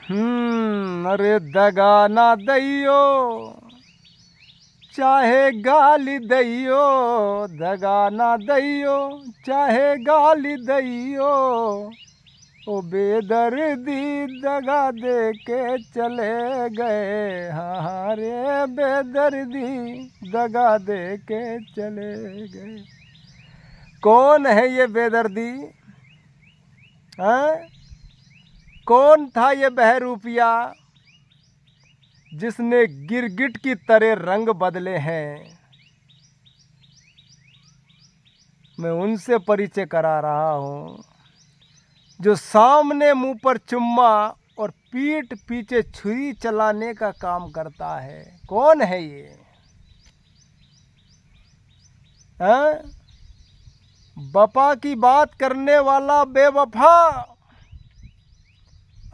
अरे दगा ना दैयो, चाहे गाली दैयो, दगा ना दैयो, चाहे गाली दैयो, ओ बेदर्दी दगा दे के चले गए, हाँ हाँ रे बेदर्दी दगा दे के चले गए। कौन है ये बेदर्दी? हैं? कौन था ये बहरूपिया जिसने गिरगिट की तरह रंग बदले हैं? मैं उनसे परिचय करा रहा हूँ जो सामने मुंह पर चुम्मा और पीठ पीछे छुरी चलाने का काम करता है। कौन है ये? हैं? वफा की बात करने वाला बेवफा,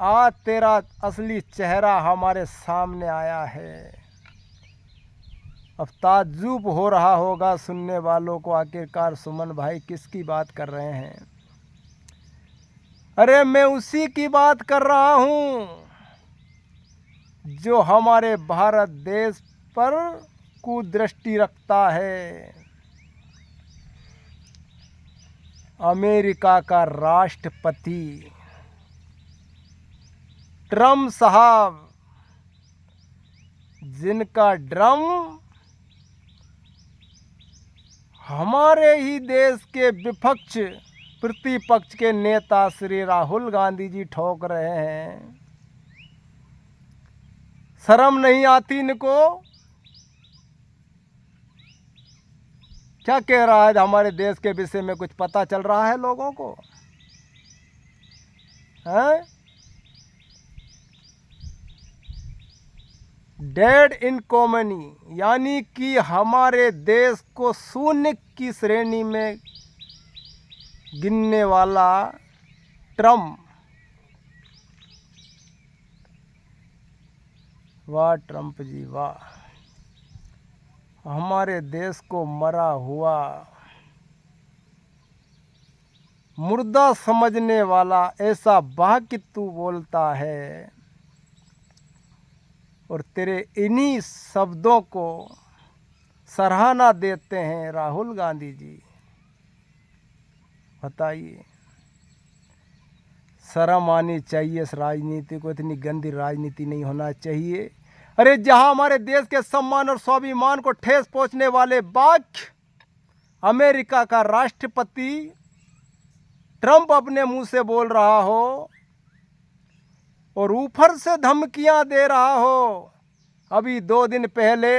आज तेरा असली चेहरा हमारे सामने आया है। अब ताज्जुब हो रहा होगा सुनने वालों को, आखिरकार सुमन भाई किसकी बात कर रहे हैं? अरे मैं उसी की बात कर रहा हूँ जो हमारे भारत देश पर कुदृष्टि रखता है। अमेरिका का राष्ट्रपति ट्रम्प साहब, जिनका ड्रम हमारे ही देश के विपक्ष प्रतिपक्ष के नेता श्री राहुल गांधी जी ठोक रहे हैं। शर्म नहीं आती इनको? क्या कह रहा है हमारे देश के विषय में? कुछ पता चल रहा है लोगों को? हैं? डेड इन कॉमनी, यानी कि हमारे देश को शून्य की श्रेणी में गिनने वाला ट्रम्प, वाह ट्रम्प जी वाह, हमारे देश को मरा हुआ मुर्दा समझने वाला ऐसा वाक्य तू बोलता है, और तेरे इन्हीं शब्दों को सराहना देते हैं राहुल गांधी जी। बताइए, शर्म आनी चाहिए इस राजनीति को, इतनी गंदी राजनीति नहीं होना चाहिए। अरे जहां हमारे देश के सम्मान और स्वाभिमान को ठेस पहुंचने वाले वाक्य अमेरिका का राष्ट्रपति ट्रम्प अपने मुंह से बोल रहा हो और ऊपर से धमकियां दे रहा हो। अभी 2 दिन पहले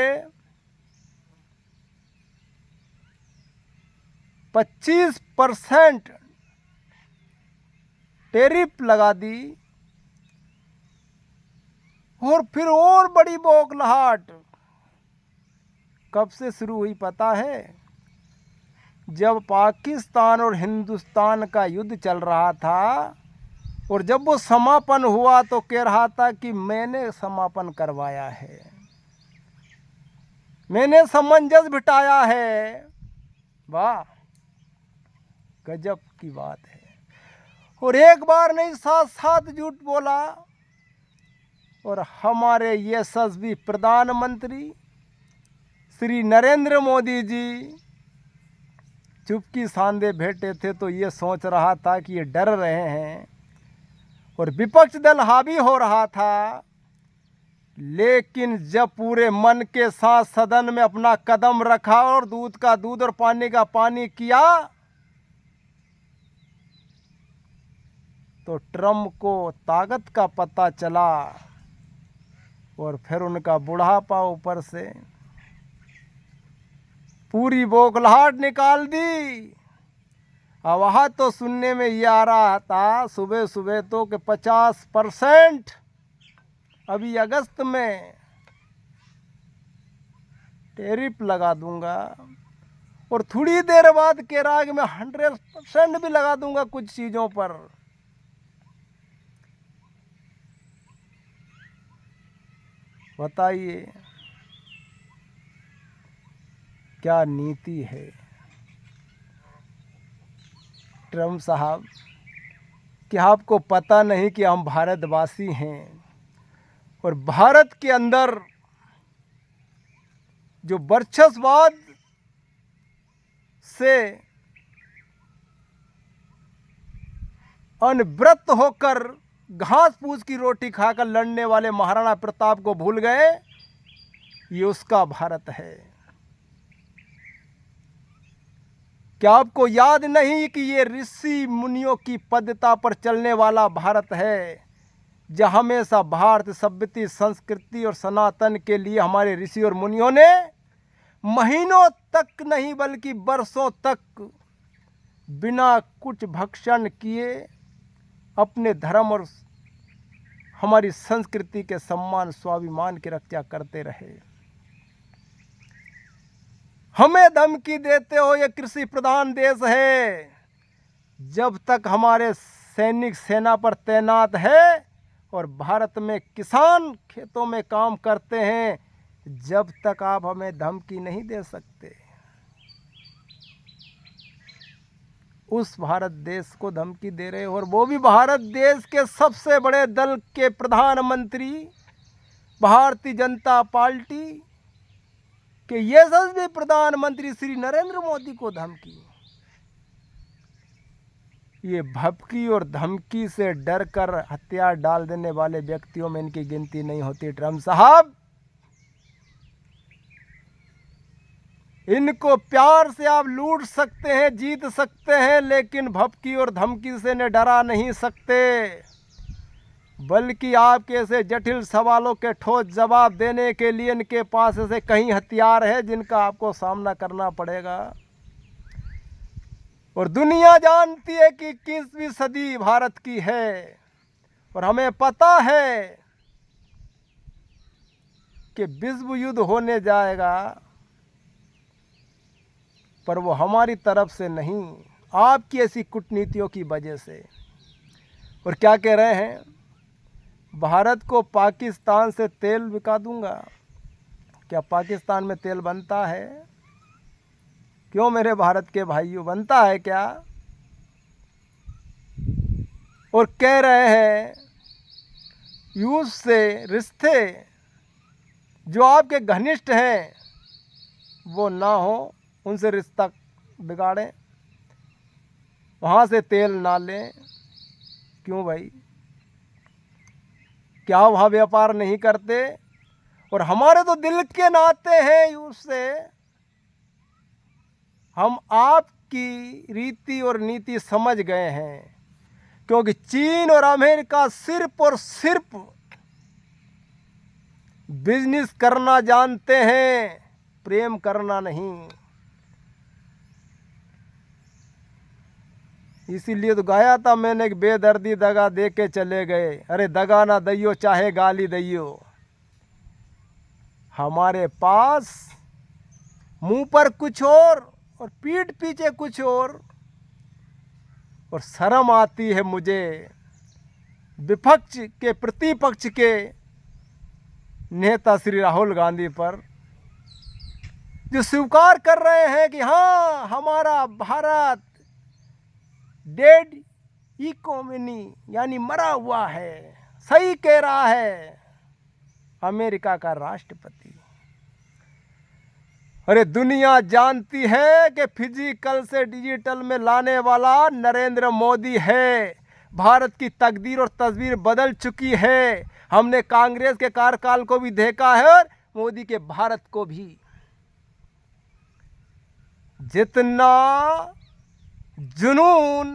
25% टैरिफ लगा दी, और फिर और बड़ी बौखलाहट कब से शुरू हुई पता है? जब पाकिस्तान और हिंदुस्तान का युद्ध चल रहा था, और जब वो समापन हुआ तो कह रहा था कि मैंने समापन करवाया है, मैंने सामंजस्य बिठाया है। वाह, गजब की बात है। और एक बार नहीं, 7 झूठ बोला। और हमारे यशस्वी प्रधानमंत्री श्री नरेंद्र मोदी जी चुपकी सांधे बैठे थे, तो ये सोच रहा था कि ये डर रहे हैं और विपक्ष दल हावी हो रहा था। लेकिन जब पूरे मन के साथ सदन में अपना कदम रखा और दूध का दूध और पानी का पानी किया, तो ट्रम्प को ताकत का पता चला, और फिर उनका बुढ़ापा ऊपर से पूरी बौखलाहट निकाल दी। अब वहाँ तो सुनने में ये आ रहा था सुबह सुबह तो कि 50% अभी अगस्त में टैरिफ लगा दूंगा, और थोड़ी देर बाद कह रहा है कि मैं 100% भी लगा दूंगा कुछ चीज़ों पर। बताइए क्या नीति है ट्रम्प साहब? कि आपको पता नहीं कि हम भारतवासी हैं? और भारत के अंदर जो वर्चस्ववाद से अनव्रत होकर घास फूस की रोटी खाकर लड़ने वाले महाराणा प्रताप को भूल गए, ये उसका भारत है। क्या आपको याद नहीं कि ये ऋषि मुनियों की पद्धति पर चलने वाला भारत है, जहाँ हमेशा भारत सभ्यता संस्कृति और सनातन के लिए हमारे ऋषि और मुनियों ने महीनों तक नहीं बल्कि वर्षों तक बिना कुछ भक्षण किए अपने धर्म और हमारी संस्कृति के सम्मान स्वाभिमान की रक्षा करते रहे। हमें धमकी देते हो ये कृषि प्रधान देश है, जब तक हमारे सैनिक सेना पर तैनात है और भारत में किसान खेतों में काम करते हैं, जब तक आप हमें धमकी नहीं दे सकते। उस भारत देश को धमकी दे रहे हो, और वो भी भारत देश के सबसे बड़े दल के प्रधानमंत्री भारतीय जनता पार्टी के यशस्वी प्रधानमंत्री श्री नरेंद्र मोदी को धमकी। ये भपकी और धमकी से डरकर हथियार डाल देने वाले व्यक्तियों में इनकी गिनती नहीं होती। ट्रम्प साहब, इनको प्यार से आप लूट सकते हैं, जीत सकते हैं, लेकिन भपकी और धमकी से इन्हें डरा नहीं सकते। बल्कि आपके ऐसे जटिल सवालों के ठोस जवाब देने के लिए इनके पास ऐसे कई हथियार है जिनका आपको सामना करना पड़ेगा। और दुनिया जानती है कि 21वीं सदी भारत की है, और हमें पता है कि विश्व युद्ध होने जाएगा, पर वो हमारी तरफ से नहीं, आपकी ऐसी कूटनीतियों की वजह से। और क्या कह रहे हैं, भारत को पाकिस्तान से तेल बिका दूंगा। क्या पाकिस्तान में तेल बनता है? क्यों मेरे भारत के भाइयों, बनता है क्या? और कह रहे हैं रूस से रिश्ते जो आपके घनिष्ठ हैं वो ना हो, उनसे रिश्ता बिगाड़ें, वहाँ से तेल ना लें। क्यों भाई, क्या वहाँ व्यापार नहीं करते? और हमारे तो दिल के नाते हैं रूस से, हम आपकी रीति और नीति समझ गए हैं, क्योंकि चीन और अमेरिका सिर्फ और सिर्फ बिजनेस करना जानते हैं, प्रेम करना नहीं। इसीलिए तो गाया था मैंने कि बेदर्दी दगा दे के चले गए। अरे दगा ना दैयो, चाहे गाली दैयो, हमारे पास मुंह पर कुछ और पीठ पीछे कुछ और शर्म आती है मुझे विपक्ष के प्रतिपक्ष के नेता श्री राहुल गांधी पर, जो स्वीकार कर रहे हैं कि हाँ हमारा भारत डेड इकोनॉमी यानी मरा हुआ है। सही कह रहा है अमेरिका का राष्ट्रपति। अरे दुनिया जानती है कि फिजिकल से डिजिटल में लाने वाला नरेंद्र मोदी है। भारत की तकदीर और तस्वीर बदल चुकी है। हमने कांग्रेस के कार्यकाल को भी देखा है और मोदी के भारत को भी। जितना जुनून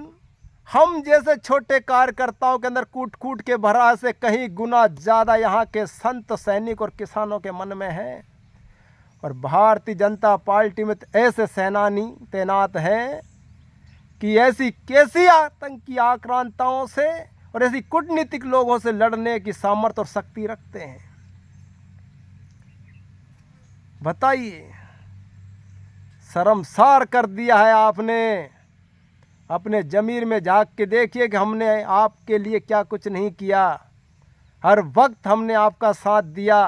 हम जैसे छोटे कार्यकर्ताओं के अंदर कूट कूट के भरा से कहीं गुना ज़्यादा यहाँ के संत सैनिक और किसानों के मन में है। और भारतीय जनता पार्टी में तो ऐसे सेनानी तैनात हैं कि ऐसी कैसी आतंकी आक्रांताओं से और ऐसी कूटनीतिक लोगों से लड़ने की सामर्थ्य और शक्ति रखते हैं। बताइए, शर्मसार कर दिया है आपने। अपने ज़मीर में झांक के देखिए कि हमने आपके लिए क्या कुछ नहीं किया। हर वक्त हमने आपका साथ दिया,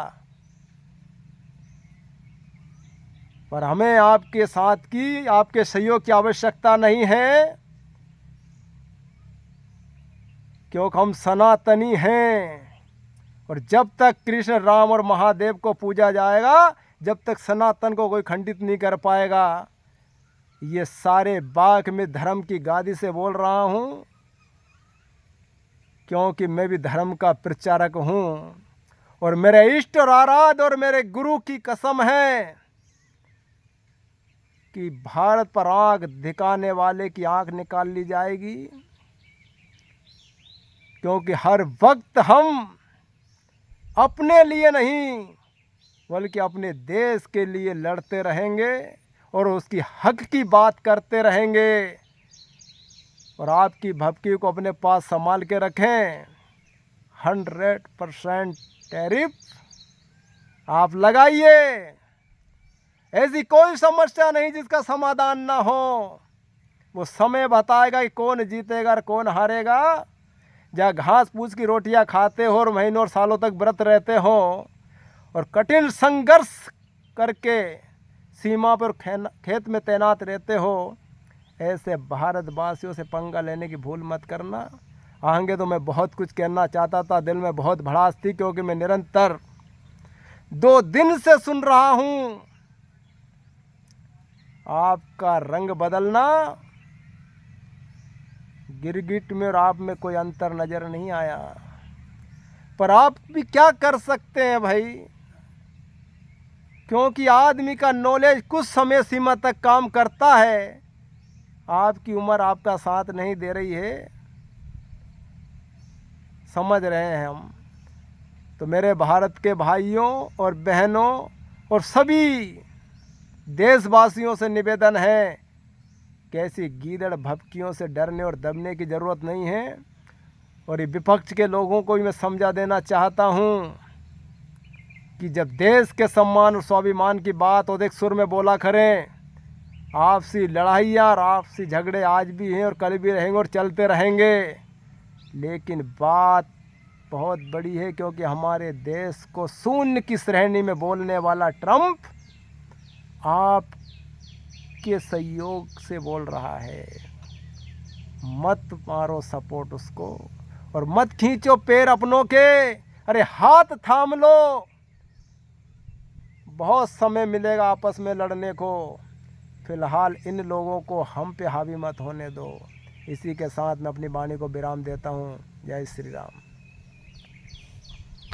पर हमें आपके साथ की, आपके सहयोग की आवश्यकता नहीं है, क्योंकि हम सनातनी हैं और जब तक कृष्ण राम और महादेव को पूजा जाएगा, जब तक सनातन को कोई खंडित नहीं कर पाएगा। ये सारे बात मैं धर्म की गादी से बोल रहा हूँ, क्योंकि मैं भी धर्म का प्रचारक हूँ। और मेरे इष्ट और आराध्य और मेरे गुरु की कसम है कि भारत पर आंख दिखाने वाले की आंख निकाल ली जाएगी, क्योंकि हर वक्त हम अपने लिए नहीं बल्कि अपने देश के लिए लड़ते रहेंगे और उसकी हक की बात करते रहेंगे। और आपकी भक्ति को अपने पास संभाल के रखें। 100% टैरिफ आप लगाइए। ऐसी कोई समस्या नहीं जिसका समाधान ना हो। वो समय बताएगा कि कौन जीतेगा और कौन हारेगा। जहाँ घास फूस की रोटियां खाते हो और महीनों और सालों तक व्रत रहते हो और कठिन संघर्ष करके सीमा पर खेत में तैनात रहते हो, ऐसे भारतवासियों से पंगा लेने की भूल मत करना। आगे तो मैं बहुत कुछ कहना चाहता था, दिल में बहुत भड़ास थी, क्योंकि मैं निरंतर 2 दिन से सुन रहा हूँ आपका रंग बदलना। गिरगिट में और आप में कोई अंतर नजर नहीं आया, पर आप भी क्या कर सकते हैं भाई, क्योंकि आदमी का नॉलेज कुछ समय सीमा तक काम करता है। आपकी उम्र आपका साथ नहीं दे रही है, समझ रहे हैं हम। तो मेरे भारत के भाइयों और बहनों और सभी देशवासियों से निवेदन है कि ऐसी गीदड़ भभकियों से डरने और दबने की ज़रूरत नहीं है। और ये विपक्ष के लोगों को भी मैं समझा देना चाहता हूँ कि जब देश के सम्मान और स्वाभिमान की बात और एक सुर में बोला करें। आपसी लड़ाइयाँ और आपसी झगड़े आज भी हैं और कल भी रहेंगे और चलते रहेंगे, लेकिन बात बहुत बड़ी है, क्योंकि हमारे देश को शून्य की श्रेणी में बोलने वाला ट्रंप आपके सहयोग से बोल रहा है। मत मारो सपोर्ट उसको और मत खींचो पैर अपनों के। अरे हाथ थाम लो, बहुत समय मिलेगा आपस में लड़ने को। फिलहाल इन लोगों को हम पे हावी मत होने दो। इसी के साथ मैं अपनी वाणी को विराम देता हूँ। जय श्री राम।